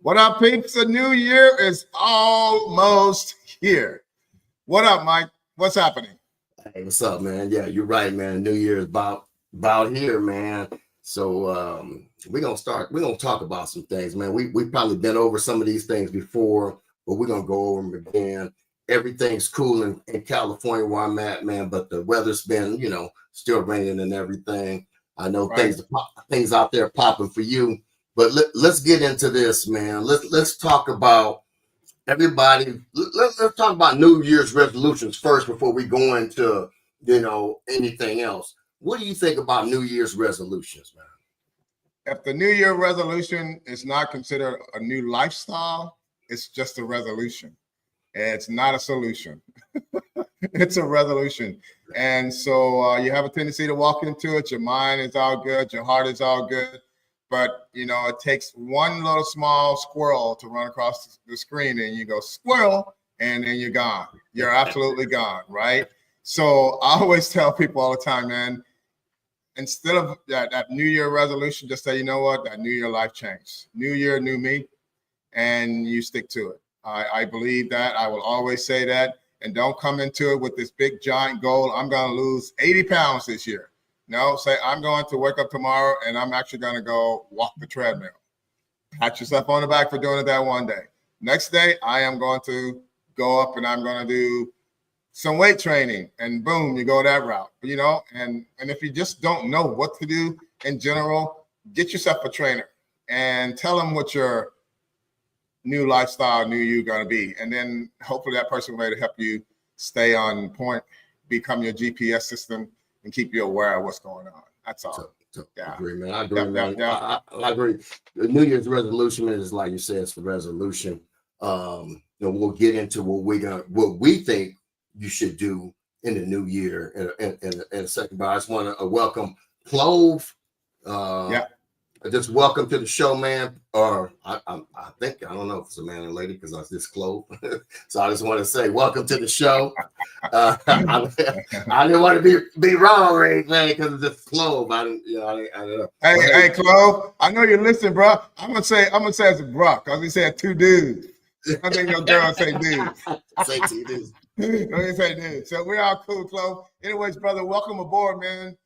What up, peeps? The new year is almost here. What up, Mike? What's happening? Hey, what's up, man? Yeah, you're right, man. New Year is about here, man. So we're gonna talk about some things, man. We've probably been over some of these things before, but we're gonna go over them again. Everything's cool in California where I'm at, man, but the weather's been, still raining and everything. I know Right. things out there popping for you, but let's get into this, man. Let's talk about everybody. Let's talk about New Year's resolutions first before we go into anything else. What do you think about New Year's resolutions, man? If the New Year resolution is not considered a new lifestyle, it's just a resolution. It's not a solution. It's a resolution. And so you have a tendency to walk into it. Your mind is all good. Your heart is all good. But, it takes one little small squirrel to run across the screen and you go, squirrel, and then you're gone. You're absolutely gone, right? So I always tell people all the time, man, instead of that New Year resolution, just say, you know what, that New Year life changed. New Year, new me, and you stick to it. I believe that. I will always say that. And don't come into it with this big giant goal. I'm going to lose 80 pounds this year. No, say I'm going to wake up tomorrow and I'm actually going to go walk the treadmill. Pat yourself on the back for doing it that one day. Next day, I am going to go up and I'm going to do some weight training, and boom, you go that route, and if you just don't know what to do in general, get yourself a trainer and tell them what your new lifestyle, new you going to be. And then hopefully that person will be able to help you stay on point, become your GPS system, and keep you aware of what's going on. That's all. I agree, man. I agree, man. I agree. The New Year's resolution is, like you said, it's the resolution. We'll get into what we think you should do in the new year in a second. But I just want to welcome Clove. Just welcome to the show, man. Or I think, I don't know if it's a man or lady because I was just Clove. So I just want to say welcome to the show. I didn't want to be wrong or anything because it's just Clove. I don't know. Hey, Clove. I know you're listening, bro. I'm gonna say it's a bro because he said two dudes. I think your girl say dudes. Say two dudes. Say dudes. So we're all cool, Clove. Anyways, brother, welcome aboard, man.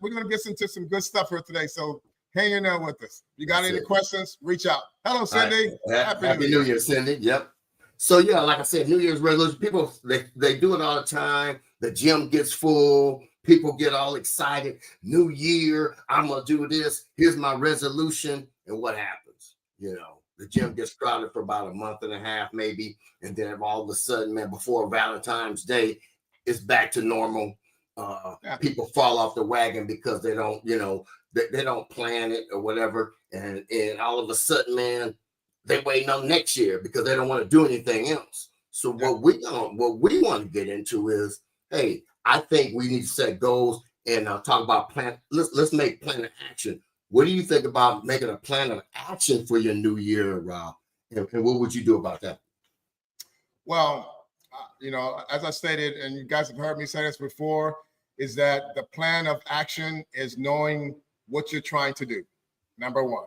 We're gonna get into some good stuff here today. So hang in there with us. You got any questions? Reach out. Hello, Cindy. Right. Happy New Year, Cindy. Yep. So yeah, like I said, New Year's resolution. People they do it all the time. The gym gets full. People get all excited. New year, I'm gonna do this. Here's my resolution. And what happens? The gym gets crowded for about a month and a half, maybe, and then all of a sudden, man, before Valentine's Day, it's back to normal. People fall off the wagon because they don't, they don't plan it or whatever, and all of a sudden, man, they waiting on next year because they don't want to do anything else. So what we want to get into is, hey, I think we need to set goals and talk about plan. Let's make plan of action. What do you think about making a plan of action for your new year, Rob? And what would you do about that? Well, as I stated, and you guys have heard me say this before, is that the plan of action is knowing what you're trying to do. Number one.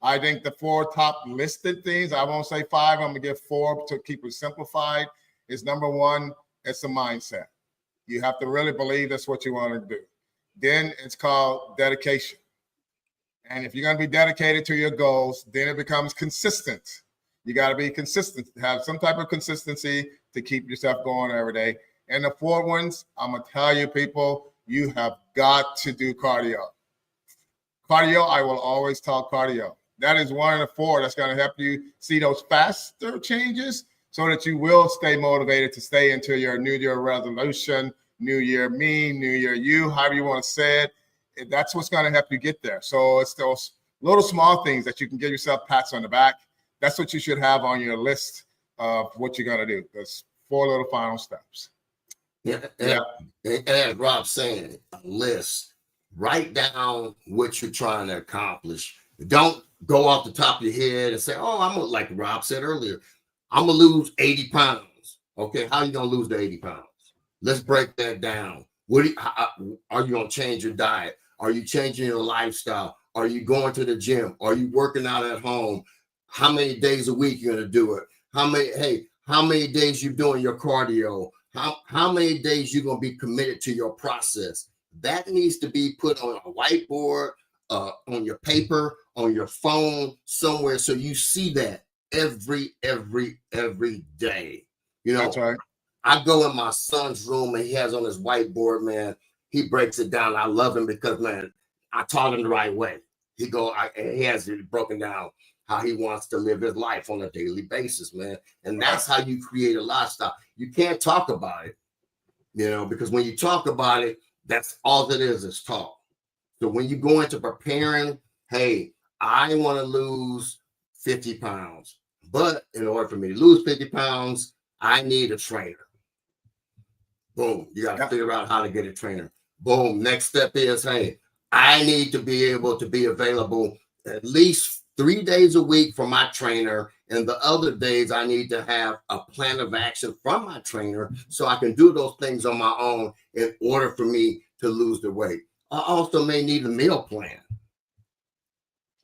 I think the 4 top listed things, I won't say 5, I'm going to give 4 to keep it simplified, is number one, it's a mindset. You have to really believe that's what you want to do. Then it's called dedication. And if you're going to be dedicated to your goals, then it becomes consistent. You got to be consistent, have some type of consistency to keep yourself going every day. And the 4 ones, I'm going to tell you, people, you have got to do cardio. Cardio, I will always talk cardio. That is one of the 4 that's going to help you see those faster changes so that you will stay motivated to stay into your New Year resolution, New Year me, New Year you, however you want to say it. That's what's going to help you get there. So it's those little small things that you can give yourself pats on the back. That's what you should have on your list of what you're going to do. Those 4 little final steps. And as Rob's saying, a list. Write down what you're trying to accomplish. Don't go off the top of your head and say, oh, I'm gonna, like Rob said earlier, I'm gonna lose 80 pounds. Okay, how are you gonna lose the 80 pounds? Let's break that down. Are you gonna change your diet? Are you changing your lifestyle? Are you going to the gym? Are you working out at home? how many days a week you're gonna do it, how many days you're doing your cardio, how many days you're gonna be committed to your process. That needs to be put on a whiteboard, on your paper, on your phone, somewhere, so you see that every day. You know, That's right. I go in my son's room and he has on his whiteboard, man. He breaks it down. I love him because, man, I taught him the right way. He has it broken down how he wants to live his life on a daily basis, man. And that's how you create a lifestyle. You can't talk about it, you know, because when you talk about it, that's all it is talk. So when you go into preparing, hey, I want to lose 50 pounds, but in order for me to lose 50 pounds, I need a trainer. Boom. You got to figure out how to get a trainer. Boom. Next step is, hey, I need to be able to be available at least 3 days a week for my trainer. And the other days I need to have a plan of action from my trainer so I can do those things on my own in order for me to lose the weight. I also may need a meal plan.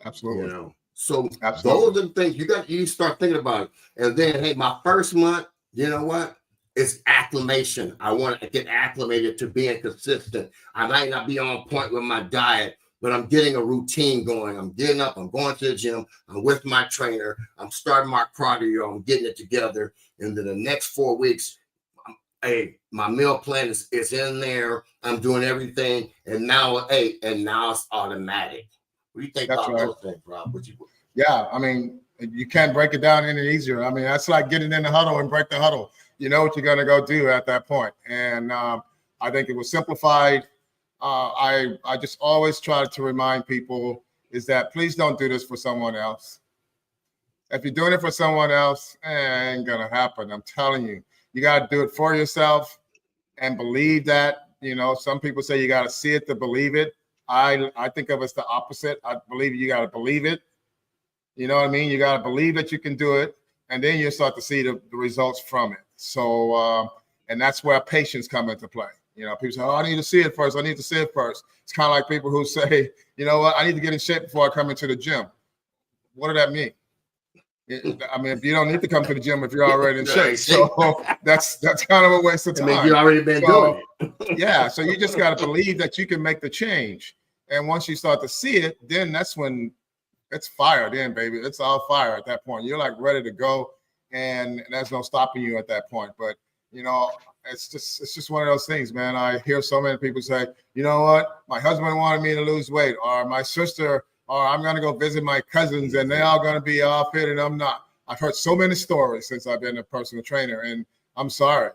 Absolutely. You know, so Absolutely. those are the things you start thinking about it. And then, hey, my first month, you know what? It's acclimation. I want to get acclimated to being consistent. I might not be on point with my diet, but I'm getting a routine going. I'm getting up, I'm going to the gym, I'm with my trainer, I'm starting my cardio, I'm getting it together. And then the next 4 weeks, hey, my meal plan is in there. I'm doing everything. And now, now it's automatic. What do you think about those things, Rob? Yeah, I mean, you can't break it down any easier. I mean, that's like getting in the huddle and break the huddle. You know what you're going to go do at that point. And I think it was simplified. I just always try to remind people is that please don't do this for someone else. If you're doing it for someone else, it ain't going to happen. I'm telling you, you got to do it for yourself and believe that. You know, some people say you got to see it to believe it. I think of it as the opposite. I believe you got to believe it. You know what I mean? You got to believe that you can do it, and then you start to see the results from it. So, and that's where patience comes into play. You know, people say, oh, I need to see it first. I need to see it first. It's kind of like people who say, you know what, I need to get in shape before I come into the gym. What does that mean? I mean, if you don't need to come to the gym if you're already in shape. So that's kind of a waste of time. I mean, you've already been doing it. Yeah, so you just got to believe that you can make the change. And once you start to see it, then that's when it's fire then, baby. It's all fire at that point. You're like ready to go, and there's no stopping you at that point. But, you know, it's just one of those things, man. I hear so many people say, you know what, my husband wanted me to lose weight, or my sister, or I'm going to go visit my cousins, and they're all going to be all fit, and I'm not. I've heard so many stories since I've been a personal trainer, and I'm sorry.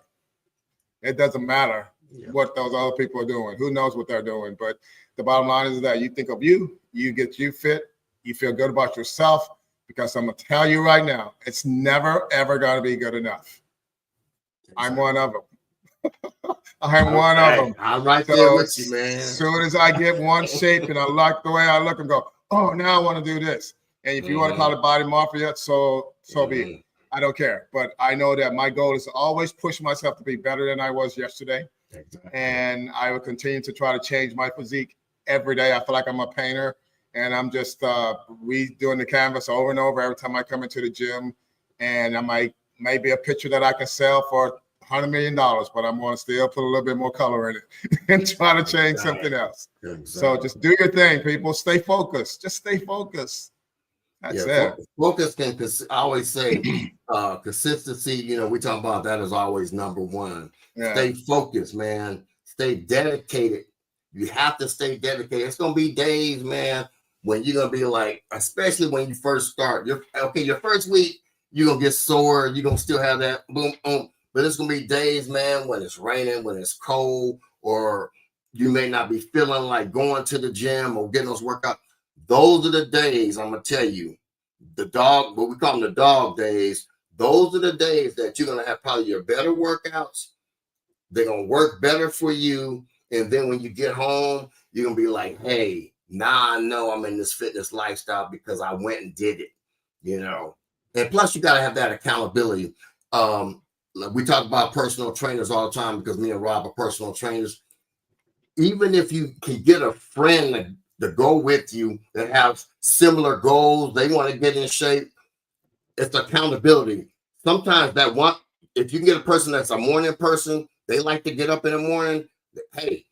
It doesn't matter what those other people are doing. Who knows what they're doing? But the bottom line is that you think of you get you fit, you feel good about yourself, because I'm going to tell you right now, it's never, ever going to be good enough. Exactly. I'm one of them. I'm one of them. I'm right there with you, man. As soon as I get one shape and I like the way I look and go, oh, now I want to do this. And if you want to call it body morphia, so be it. I don't care. But I know that my goal is to always push myself to be better than I was yesterday. Exactly. And I will continue to try to change my physique every day. I feel like I'm a painter, and I'm just redoing the canvas over and over every time I come into the gym. And I might maybe a picture that I can sell for $100 million, but I'm going to still put a little bit more color in it and try to change something else. Exactly. So just do your thing, people. Stay focused. Just stay focused. That's it. Focus can, I always say, consistency, you know, we talk about that is always number one. Yeah. Stay focused, man. Stay dedicated. You have to stay dedicated. It's going to be days, man, when you're going to be like, especially when you first start. Your first week, you're going to get sore. You're going to still have that boom, boom. But it's going to be days, man, when it's raining, when it's cold, or you may not be feeling like going to the gym or getting those workouts. Those are the days, I'm going to tell you, what we call them the dog days. Those are the days that you're going to have probably your better workouts. They're going to work better for you. And then when you get home, you're going to be like, hey, now I know I'm in this fitness lifestyle because I went and did it, you know. And plus, you got to have that accountability. We talk about personal trainers all the time because me and Rob are personal trainers. Even if you can get a friend to go with you that have similar goals, they want to get in shape, it's accountability. Sometimes that one, if you can get a person that's a morning person, they like to get up in the morning. Hey,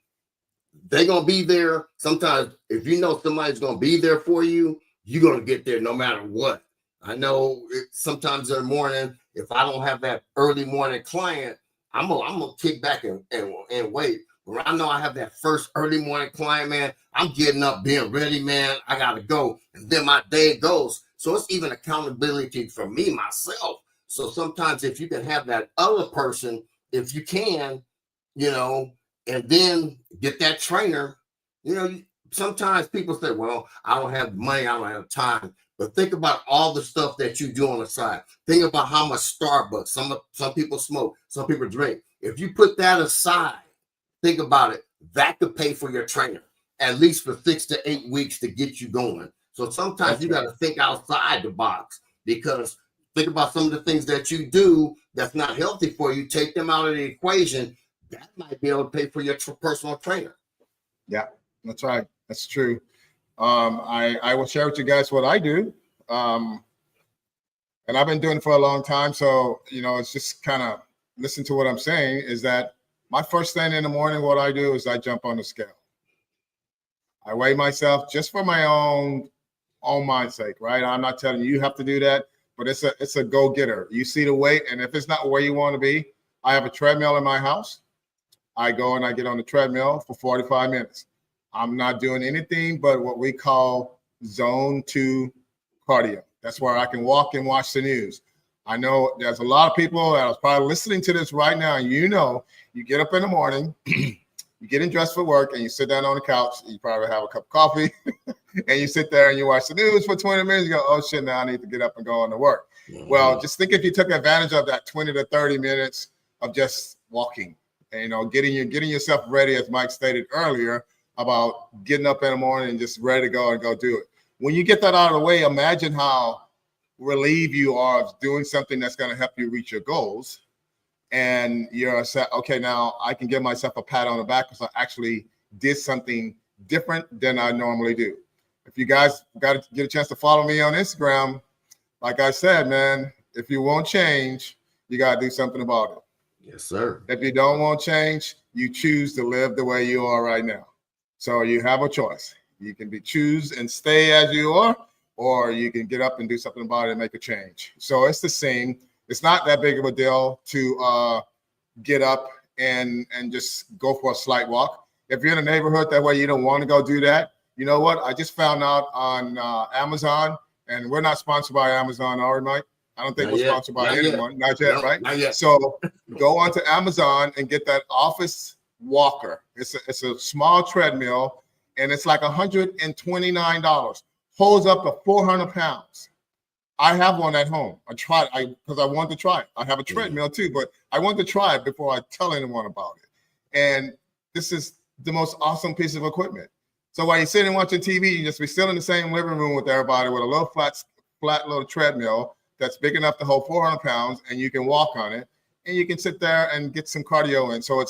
they're gonna be there. Sometimes if you know somebody's gonna be there for you, you're gonna get there no matter what. I know sometimes in the morning, if I don't have that early morning client, I'm gonna kick back and wait. When I know I have that first early morning client, man, I'm getting up, being ready, man. I gotta go, and then my day goes. So it's even accountability for me myself. So sometimes if you can have that other person, if you can, you know, and then get that trainer, you know, sometimes people say, well, I don't have money, I don't have time. But think about all the stuff that you do on the side. Think about how much Starbucks, some people smoke, some people drink. If you put that aside, think about it, that could pay for your trainer, at least for 6 to 8 weeks to get you going. So sometimes you got to think outside the box, because think about some of the things that you do that's not healthy for you, take them out of the equation. That might be able to pay for your personal trainer. Yeah, that's right. That's true. I will share with you guys what I do. And I've been doing it for a long time. So, you know, it's just kind of listen to what I'm saying is that my first thing in the morning, what I do is I jump on the scale. I weigh myself just for my own mind's sake, right? I'm not telling you have to do that, but it's a go-getter. You see the weight, and if it's not where you want to be, I have a treadmill in my house. I go and I get on the treadmill for 45 minutes. I'm not doing anything but what we call zone 2 cardio. That's where I can walk and watch the news. I know there's a lot of people that are probably listening to this right now. You know, you get up in the morning, you get dressed for work, and you sit down on the couch. You probably have a cup of coffee, and you sit there and you watch the news for 20 minutes. You go, oh, shit, now I need to get up and go on to work. Mm-hmm. Well, just think if you took advantage of that 20 to 30 minutes of just walking, and, you know, getting yourself ready, as Mike stated earlier, about getting up in the morning and just ready to go and go do it. When you get that out of the way, imagine how relieved you are of doing something that's going to help you reach your goals. And you're set, okay, now I can give myself a pat on the back because I actually did something different than I normally do. If you guys got to get a chance to follow me on Instagram, like I said, man, if you won't change, you got to do something about it. Yes, sir. If you don't want change, you choose to live the way you are right now. So you have a choice. You can choose and stay as you are, or you can get up and do something about it and make a change. So it's the same. It's not that big of a deal to get up and just go for a slight walk. If you're in a neighborhood that way you don't want to go do that, you know what? I just found out on Amazon, and we're not sponsored by Amazon, are we, Mike? I don't think we're sponsored by anyone. Not yet, right? Not yet. So go onto Amazon and get that office walker. It's a small treadmill, and it's like $129. Holds up to 400 pounds. I have one at home. Because I want to try it. I have a treadmill too, but I want to try it before I tell anyone about it. And this is the most awesome piece of equipment. So while you're sitting watching TV, you just be still in the same living room with everybody with a little flat little treadmill that's big enough to hold 400 pounds, and you can walk on it, and you can sit there and get some cardio in. So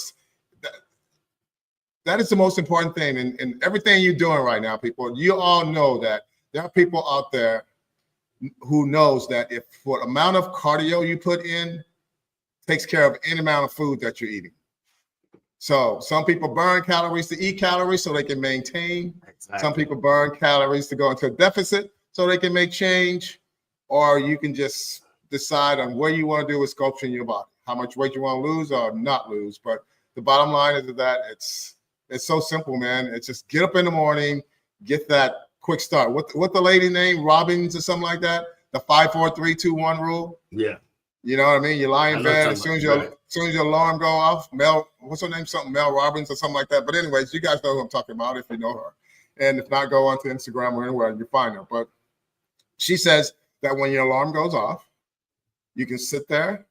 that is the most important thing in everything you're doing right now, people. You all know that there are people out there who knows that if for the amount of cardio you put in takes care of any amount of food that you're eating. So some people burn calories to eat calories so they can maintain. Exactly. Some people burn calories to go into a deficit so they can make change. Or you can just decide on what you want to do with sculpting your body, how much weight you want to lose or not lose. But the bottom line is that it's so simple, man. It's just get up in the morning, get that quick start. What the lady named Robbins or something like that? The 5, 4, 3, 2, 1 rule. Yeah. You know what I mean? You lie in bed as soon as your alarm go off. What's her name? Something Mel Robbins or something like that. But anyways, you guys know who I'm talking about if you know her. And if not, go onto Instagram or anywhere you find her. But she says that when your alarm goes off, you can sit there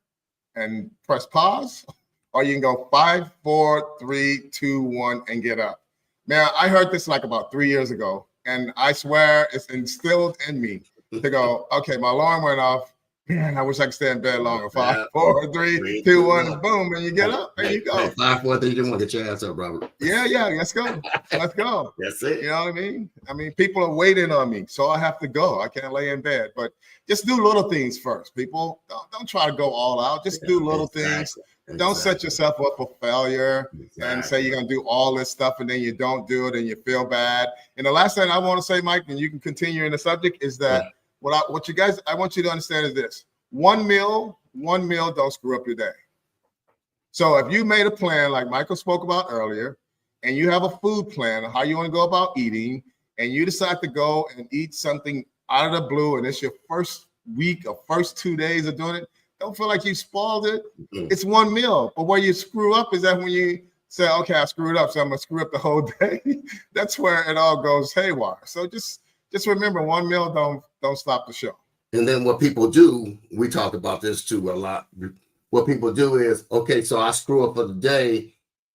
and press pause, or you can go 5, 4, 3, 2, 1 and get up. Man, I heard this like about 3 years ago, and I swear it's instilled in me to go, okay, my alarm went off. Man, I wish I could stay in bed longer. Five, Yeah. 4, 3, 3, 2, 2, 1, 1. and boom, and you get up. There Hey, you go. hey, 5, 4, 3, 2, 1. Get your ass up, Robert. Yeah, let's go. Let's go. That's it. You know what I mean? I mean, people are waiting on me, so I have to go. I can't lay in bed, but just do little things first. People, don't try to go all out. Just do little things. Don't set yourself up for failure and say you're going to do all this stuff and then you don't do it and you feel bad. And the last thing I want to say, Mike, and you can continue in the subject, is that what you guys, I want you to understand is this: one meal don't screw up your day. So if you made a plan like Michael spoke about earlier, and you have a food plan on how you want to go about eating, and you decide to go and eat something out of the blue, and it's your first week or first 2 days of doing it, don't feel like you spoiled it. It's one meal. But where you screw up is that when you say, okay, I screwed up, so I'm gonna screw up the whole day. That's where it all goes haywire. So just remember, one meal don't stop the show. And then what people do, we talked about this too a lot. What people do is, okay, so I screw up for the day,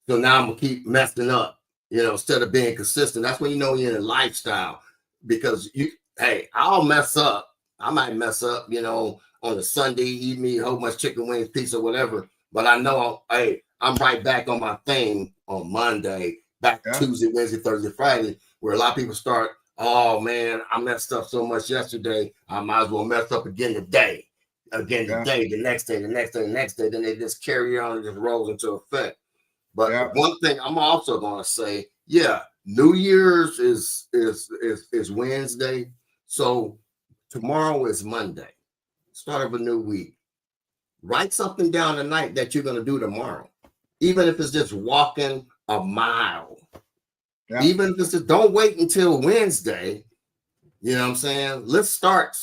so now I'm gonna keep messing up, instead of being consistent. That's when you know you're in a lifestyle, because I'll mess up. I might mess up, on a Sunday, eat me a whole much chicken wings, pizza, whatever. But I know, I'm right back on my thing on Monday, back Tuesday, Wednesday, Thursday, Friday, where a lot of people start, oh man, I messed up so much yesterday, I might as well mess up again today. The next day, then they just carry on and just rolls into effect. But one thing I'm also gonna say, New Year's is Wednesday. So tomorrow is Monday, start of a new week. Write something down tonight that you're gonna do tomorrow, even if it's just walking a mile. Even if it's just, don't wait until Wednesday. You know what I'm saying? Let's start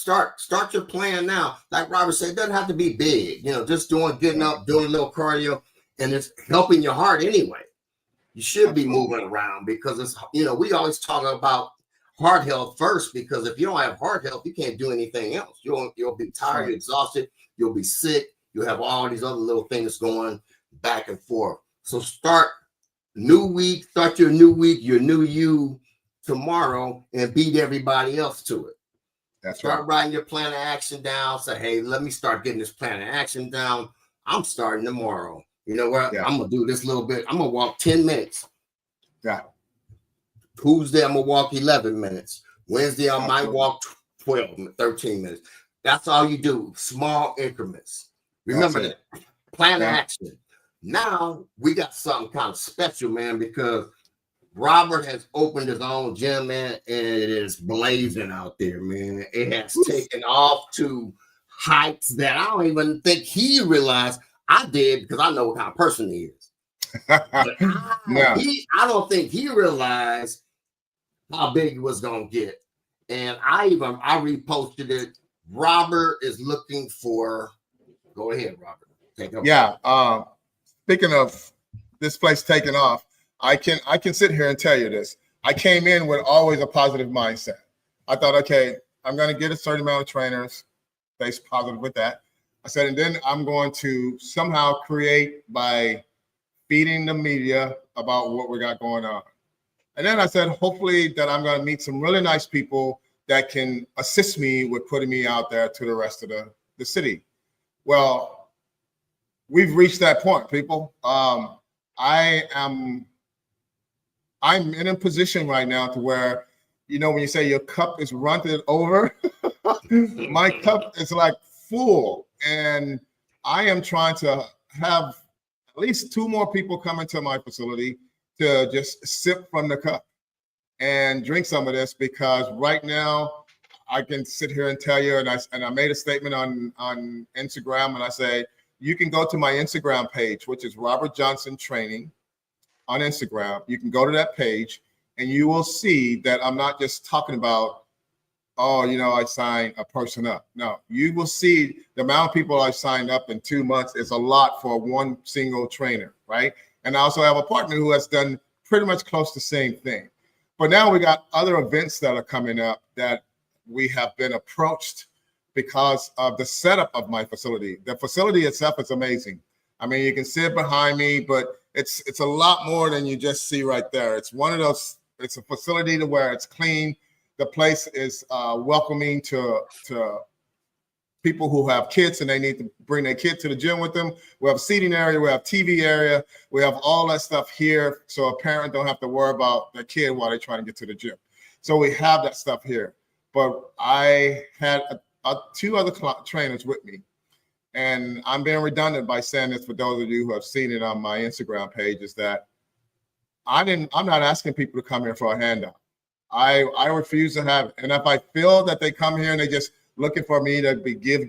your plan now. Like Robert said, it doesn't have to be big. Just getting up, doing a little cardio, and it's helping your heart anyway. You should be moving around, because it's, we always talk about heart health first, because if you don't have heart health, you can't do anything else. You'll be tired, exhausted, you'll be sick, you'll have all these other little things going back and forth. So start your new week, your new you tomorrow, and beat everybody else to it. Start writing your plan of action down. Say, hey, let me start getting this plan of action down. I'm starting tomorrow. You know what? I'm gonna do this little bit. I'm gonna walk 10 minutes. Tuesday, I'm gonna walk 11 minutes. Wednesday, I might walk 12, 13 minutes. That's all you do. Small increments. Remember that. Plan of action. Now we got something kind of special, man, because Robert has opened his own gym, man, and it is blazing out there, man. It has taken off to heights that I don't even think he realized. I did, because I know what kind of person he is. I don't think he realized how big it was going to get. And I reposted it. Robert is looking for, go ahead, Robert. Take over. Speaking of this place taking off, I can sit here and tell you this. I came in with always a positive mindset. I thought, okay, I'm going to get a certain amount of trainers, stay positive with that. I said, and then I'm going to somehow create by feeding the media about what we got going on. And then I said, hopefully that I'm going to meet some really nice people that can assist me with putting me out there to the rest of the city. Well, we've reached that point, people. I'm in a position right now to where, when you say your cup is running over, my cup is like full. And I am trying to have at least 2 more people come into my facility to just sip from the cup and drink some of this, because right now I can sit here and tell you, and I made a statement on Instagram, and I say, you can go to my Instagram page, which is Robert Johnson Training on Instagram. You can go to that page and you will see that I'm not just talking about, I signed a person up. No, you will see the amount of people I signed up in 2 months is a lot for one single trainer, right? And I also have a partner who has done pretty much close to the same thing. But now we got other events that are coming up that we have been approached because of the setup of my facility. The facility itself is amazing. I mean, you can sit behind me, but it's a lot more than you just see right there. It's one of those, it's a facility to where it's clean. The place is welcoming to people who have kids and they need to bring their kid to the gym with them. We have a seating area, we have TV area, we have all that stuff here, so a parent don't have to worry about their kid while they're trying to get to the gym. So we have that stuff here. But I had two other trainers with me, and I'm being redundant by saying this for those of you who have seen it on my Instagram page, is that I'm not asking people to come here for a handout. I refuse to have it. And if I feel that they come here and they just looking for me to be give,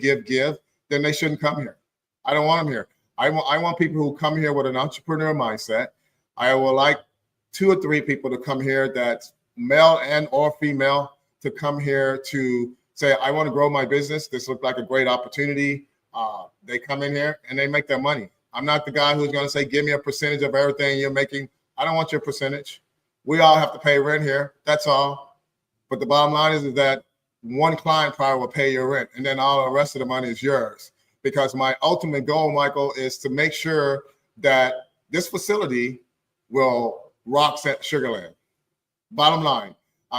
then they shouldn't come here. I don't want them here. I want people who come here with an entrepreneur mindset. I would like 2 or 3 people to come here that's male and or female to come here to say, I want to grow my business. This looks like a great opportunity. They come in here and they make their money. I'm not the guy who's going to say, give me a percentage of everything you're making. I don't want your percentage. We all have to pay rent here. That's all. But the bottom line is that one client probably will pay your rent, and then all the rest of the money is yours. Because my ultimate goal, Michael, is to make sure that this facility will rock Sugarland. Bottom line,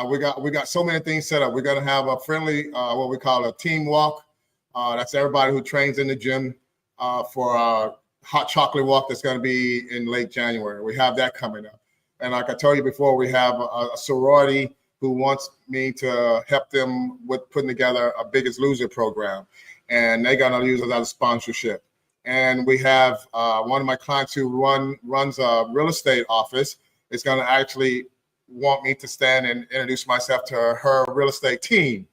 we got so many things set up. We're going to have a friendly, what we call a team walk. That's everybody who trains in the gym for our hot chocolate walk that's going to be in late January. We have that coming up. And like I told you before, we have a sorority who wants me to help them with putting together a Biggest Loser program. And they're going to use it as a sponsorship. And we have one of my clients who runs a real estate office is going to actually want me to stand and introduce myself to her real estate team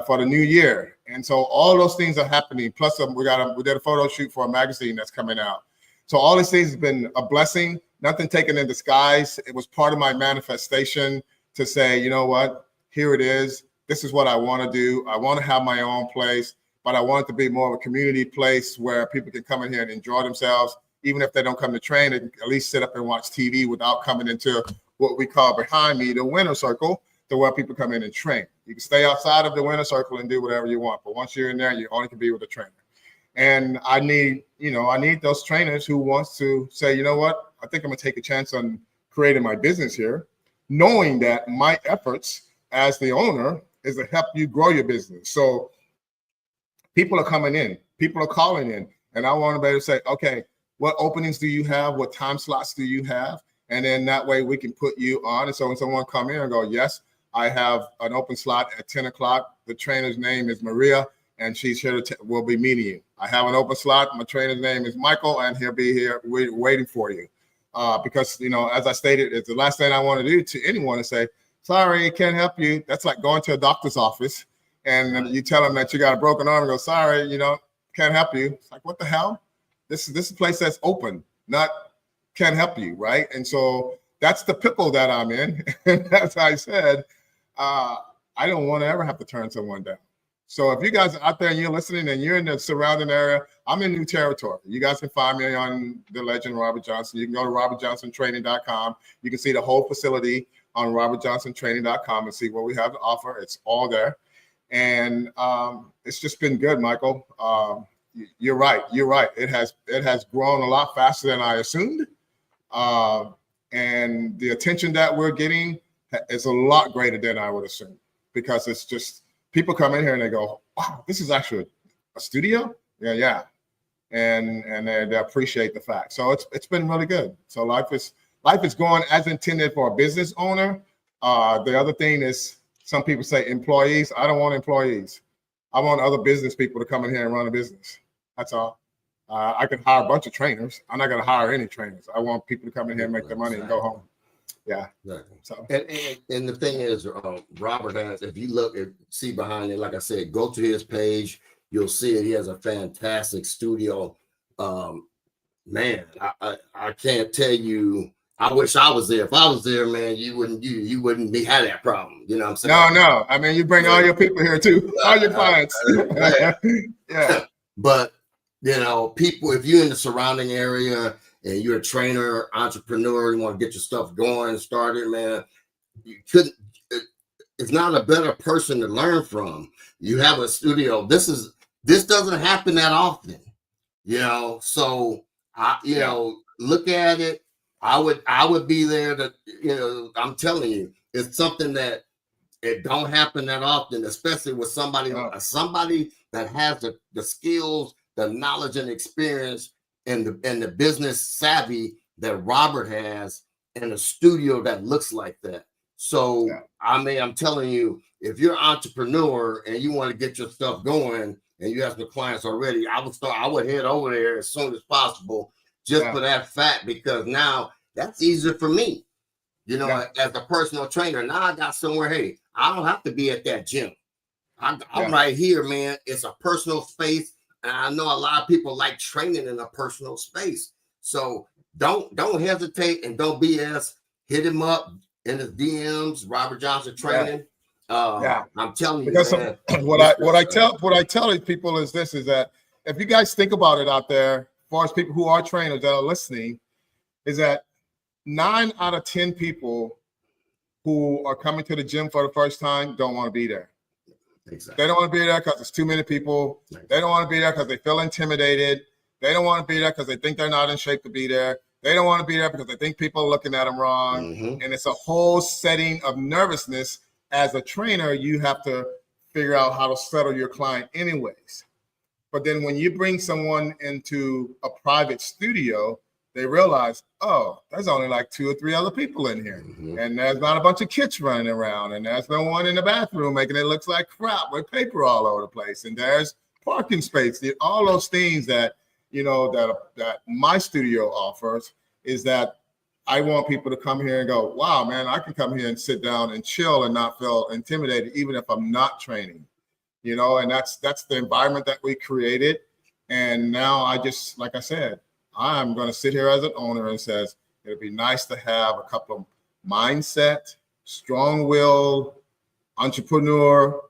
for the new year. And so all those things are happening. Plus, we did a photo shoot for a magazine that's coming out. So all these things have been a blessing, nothing taken in disguise. It was part of my manifestation to say, you know what, here it is. This is what I want to do. I want to have my own place, but I want it to be more of a community place where people can come in here and enjoy themselves. Even if they don't come to train, they can at least sit up and watch TV without coming into what we call behind me, the winner circle, to where people come in and train. You can stay outside of the winner circle and do whatever you want, but once you're in there, you only can be with a trainer. And I need those trainers who wants to say, you know what, I think I'm gonna take a chance on creating my business here, knowing that my efforts as the owner is to help you grow your business. So people are coming in, people are calling in, and I want to be able to say, okay, what openings do you have? What time slots do you have? And then that way we can put you on. And so when someone come in and go, yes, I have an open slot at 10 o'clock. The trainer's name is Maria, and she's here we'll be meeting you. I have an open slot. My trainer's name is Michael, and he'll be here waiting for you. Because, as I stated, it's the last thing I want to do to anyone is say, sorry, can't help you. That's like going to a doctor's office and you tell them that you got a broken arm and go, sorry, can't help you. It's like, what the hell? This is a place that's open, not can't help you, right? And so that's the pickle that I'm in. And as I said, I don't want to ever have to turn someone down. So if you guys are out there and you're listening and you're in the surrounding area, I'm in new territory. You guys can find me on the legend Robert Johnson. You can go to robertjohnsontraining.com. You can see the whole facility on robertjohnsontraining.com and see what we have to offer. It's all there. And it's just been good, Michael. You're right. It has grown a lot faster than I assumed. And the attention that we're getting is a lot greater than I would assume, because it's just people come in here and they go, wow, this is actually a studio. Yeah. And they appreciate the fact. So it's been really good. So life is going as intended for a business owner. The other thing is, some people say employees. I don't want employees. I want other business people to come in here and run a business. That's all. I can hire a bunch of trainers. I'm not going to hire any trainers. I want people to come in here and make their money and go home. Yeah. Exactly. So and the thing is, Robert has, if you see behind it, like I said, go to his page, you'll see it. He has a fantastic studio. Man, I can't tell you. I wish I was there. If I was there, man, you wouldn't be had that problem. You know what I'm saying? No. I mean, you bring all your people here too, all your clients. Yeah. But people, if you're in the surrounding area and you're a trainer, entrepreneur, you want to get your stuff going, started, man, it's not a better person to learn from. You have a studio. This doesn't happen that often, so look at it. I would be there to, I'm telling you, it's something that it don't happen that often, especially with somebody that has the skills, the knowledge and experience and the business savvy that Robert has, and a studio that looks like that. So Yeah. I mean, I'm telling you, if you're an entrepreneur and you want to get your stuff going and you have some clients already, I would head over there as soon as possible, just Yeah. for that fact, because now that's easier for me. You know, Yeah. as a personal trainer, now I got somewhere. Hey, I don't have to be at that gym. I'm Yeah. right here, man. It's a personal space, and I know a lot of people like training in a personal space. So don't hesitate and don't BS. Hit him up in his DMs. Robert Johnson Training. Yeah. I'm telling you, Because man. what I tell these people is this: is that if you guys think about it out there, as far as people who are trainers that are listening, is that 9 out of 10 people who are coming to the gym for the first time don't want to be there. Exactly. They don't want to be there because it's too many people. They don't want to be there because they feel intimidated. They don't want to be there because they think they're not in shape to be there. They don't want to be there because they think people are looking at them wrong. Mhm. And it's a whole setting of nervousness. As a trainer, you have to figure out how to settle your client anyways. But then when you bring someone into a private studio, they realize, oh, there's only like 2 or 3 other people in here. Mhm. And there's not a bunch of kids running around. And there's no one in the bathroom making it look like crap with paper all over the place. And there's parking space. All those things that, you know, that my studio offers is that I want people to come here and go, wow, man, I can come here and sit down and chill and not feel intimidated, even if I'm not training. You know, and that's the environment that we created. And now I just, like I said, I'm going to sit here as an owner and says, it'd be nice to have a couple of mindset, strong-willed, entrepreneur,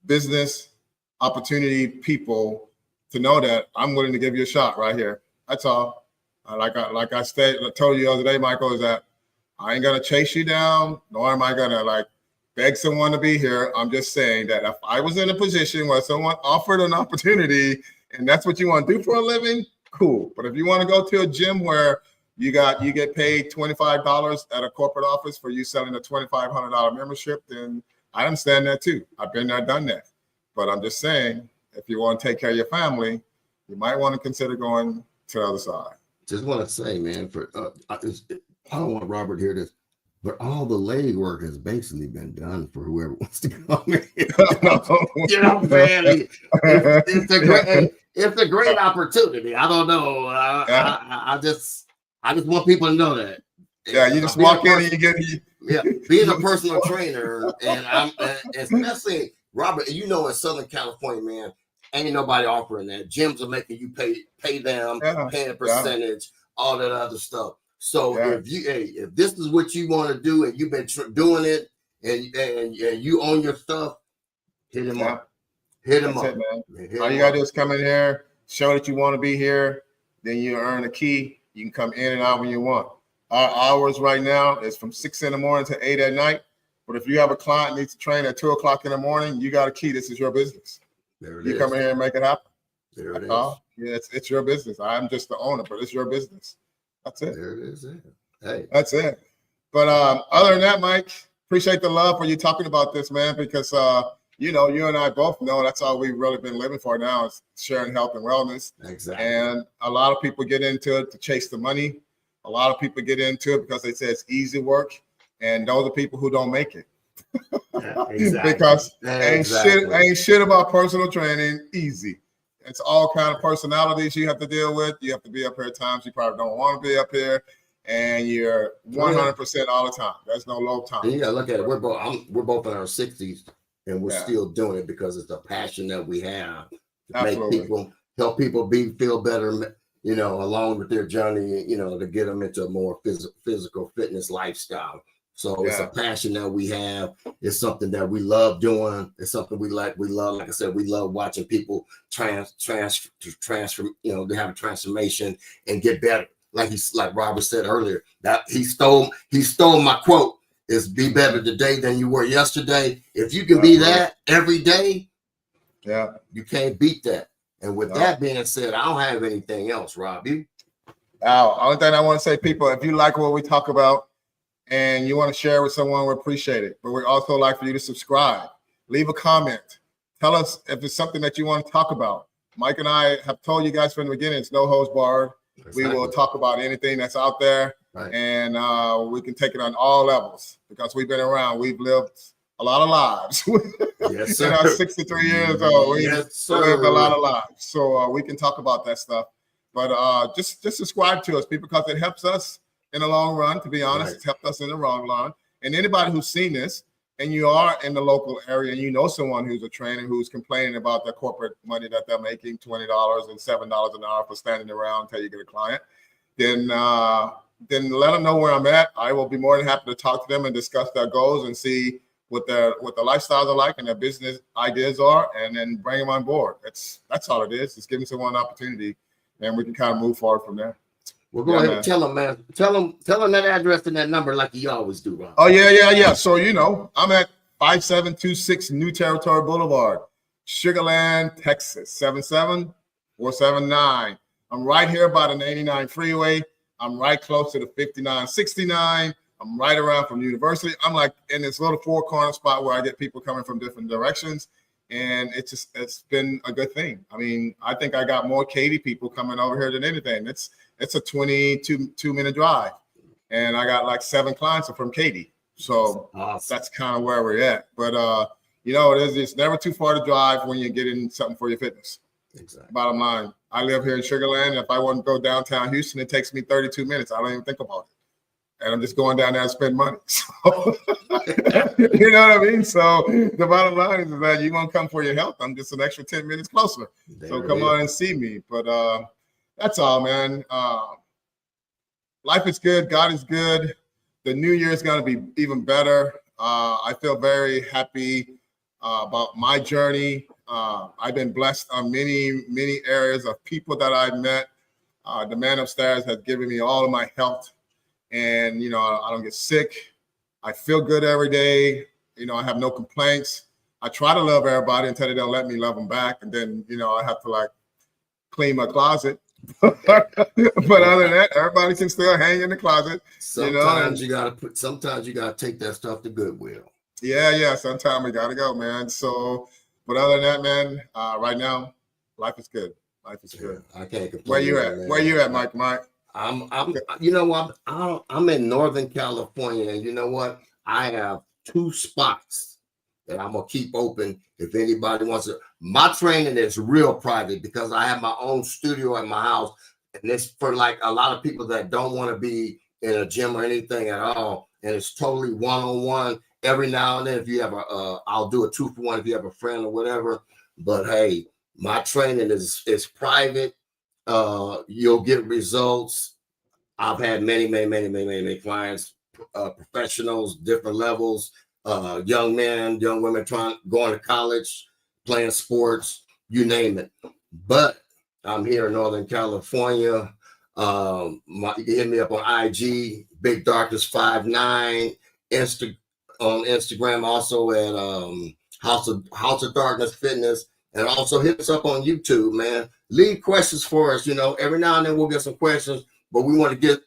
business opportunity people to know that I'm willing to give you a shot right here. That's all. Like I told you the other day, Michael, is that I ain't going to chase you down, nor am I going to like beg someone to be here. I'm just saying that if I was in a position where someone offered an opportunity and that's what you want to do for a living, cool. But if you want to go to a gym where you get paid $25 at a corporate office for you selling a $2,500 membership, then I understand that too. I've been there, done that. But I'm just saying, if you want to take care of your family, you might want to consider going to the other side. Just want to say, man, I don't want Robert to hear this, but all the leg work has basically been done for whoever wants to come in. You know what I'm saying? It's a great opportunity. I don't know. I just want people to know that. Yeah, you just walk in and you get. Yeah, being a personal trainer, and especially Robert, you know, in Southern California, man, ain't nobody offering that. Gyms are making you pay them, paying a percentage, all that other stuff. So if this is what you want to do and you've been doing it and you own your stuff, hit him up. Hit him up. It, man. All you gotta do is come in here, show that you want to be here, then you earn a key. You can come in and out when you want. Our hours right now is from 6 in the morning to 8 at night. But if you have a client needs to train at 2 o'clock in the morning, you got a key. This is your business. You come in here and make it happen. There it is. Yeah, it's your business. I'm just the owner, but it's your business. That's it. There it is. Hey, that's it. But other than that, Mike, appreciate the love for you talking about this, man, because you know, you and I both know that's all we've really been living for now is sharing health and wellness. Exactly. And a lot of people get into it to chase the money. A lot of people get into it because they say it's easy work, and those are people who don't make it. Exactly. Because ain't shit about personal training easy. It's all kind of personalities you have to deal with. You have to be up here at times you probably don't want to be up here, and you're 100% all the time. There's no low time. And you gotta look at it. We're both in our 60s, and we're still doing it because it's a passion that we have to make people, help people feel better, you know, along with their journey, you know, to get them into a more physical fitness lifestyle. So it's a passion that we have. It's something that we love doing. It's something we like. We love, like I said, we love watching people transfer, you know, to have a transformation and get better. Like Robert said earlier, that he stole my quote, is be better today than you were yesterday. If you can be that every day, you can't beat that. And with that being said, I don't have anything else, Rob. You? Only thing I want to say, people, if you like what we talk about and you want to share with someone, we appreciate it. But we'd also like for you to subscribe, leave a comment, Tell us if it's something that you want to talk about. Mike and I have told you guys from the beginning, it's no holds barred. We will talk about anything that's out there, and we can take it on all levels because we've been around. We've lived a lot of lives. Yes, sir. You know, 63 years old. We've lived a lot of lives. So we can talk about that stuff. But just subscribe to us, people, because it helps us in the long run. To be honest, it's helped us in the long run. And anybody who's seen this, and you are in the local area, and you know someone who's a trainer who's complaining about their corporate money that they're making, $20 and $7 an hour for standing around until you get a client, then let them know where I'm at. I will be more than happy to talk to them and discuss their goals and see what their lifestyles are like and their business ideas are, and then bring them on board. That's all it is. It's giving someone an opportunity, and we can kind of move forward from there. Well, go ahead and tell them, man. Tell them that address and that number like you always do, Ron. Oh, yeah. So, you know, I'm at 5726 New Territory Boulevard, Sugar Land, Texas, 77479. I'm right here by the 89 freeway. I'm right close to the 5969. I'm right around from University. I'm like in this little four-corner spot where I get people coming from different directions. And it's been a good thing. I mean, I think I got more Katy people coming over here than anything. It's a 22-minute drive, and I got like 7 clients are from Katy. So that's kind of where we're at. But you know, it's never too far to drive when you're getting something for your fitness. Exactly. Bottom line, I live here in Sugar Land. If I want to go downtown Houston, it takes me 32 minutes. I don't even think about it. And I'm just going down there and spend money. So, you know what I mean? So the bottom line is that you won't come for your health. I'm just an extra 10 minutes closer. So come on and see me. But that's all, man. Life is good. God is good. The new year is going to be even better. I feel very happy about my journey. I've been blessed on many, many areas of people that I've met. The man upstairs has given me all of my health. And, you know, I don't get sick. I feel good every day. You know, I have no complaints. I try to love everybody until they don't let me love them back. And then, you know, I have to like clean my closet. But other than that, everybody can still hang in the closet. Sometimes you gotta take that stuff to Goodwill. Yeah. Sometimes we gotta go, man. So, but other than that, man, right now, life is good. Life is good. I can't complain. Where you at? Man. Where you at, Mike? I'm you know what? I'm in Northern California, and you know what? I have 2 spots that I'm gonna keep open if anybody wants to. My training is real private because I have my own studio at my house, and it's for like a lot of people that don't want to be in a gym or anything at all, and it's totally one-on-one. Every now and then, if you have I'll do a 2-for-1 if you have a friend or whatever. But hey, my training is private. You'll get results. I've had many clients, professionals, different levels, young men, young women going to college, playing sports, you name it. But I'm here in Northern California. You can hit me up on IG, Big Darkness 59, on Instagram, also at House of Darkness Fitness. And also hit us up on YouTube, man. Leave questions for us. You know, every now and then we'll get some questions, but we want, as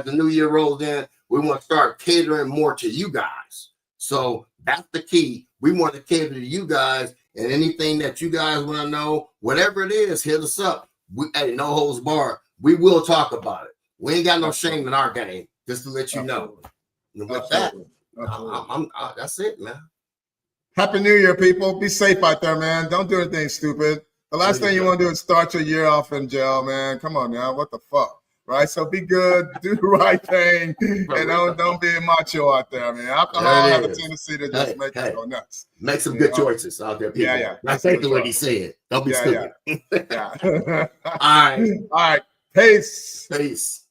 the new year rolls in, we want to start catering more to you guys. So that's the key. We want to cater to you guys, and anything that you guys want to know, whatever it is, hit us up. Hey, no holds barred. We will talk about it. We ain't got no shame in our game, just to let you know. And with that, that's it, man. Happy New Year, people. Be safe out there, man. Don't do anything stupid. The last thing you want to do is start your year off in jail, man. Come on now. What the fuck? Right? So be good, do the right thing, and don't be a macho out there, man. Alcohol has a tendency to just make us go nuts. Make some good choices out there, people. Yeah. That's exactly what he said. Don't be stupid. Yeah. All right. All right. Peace. Peace.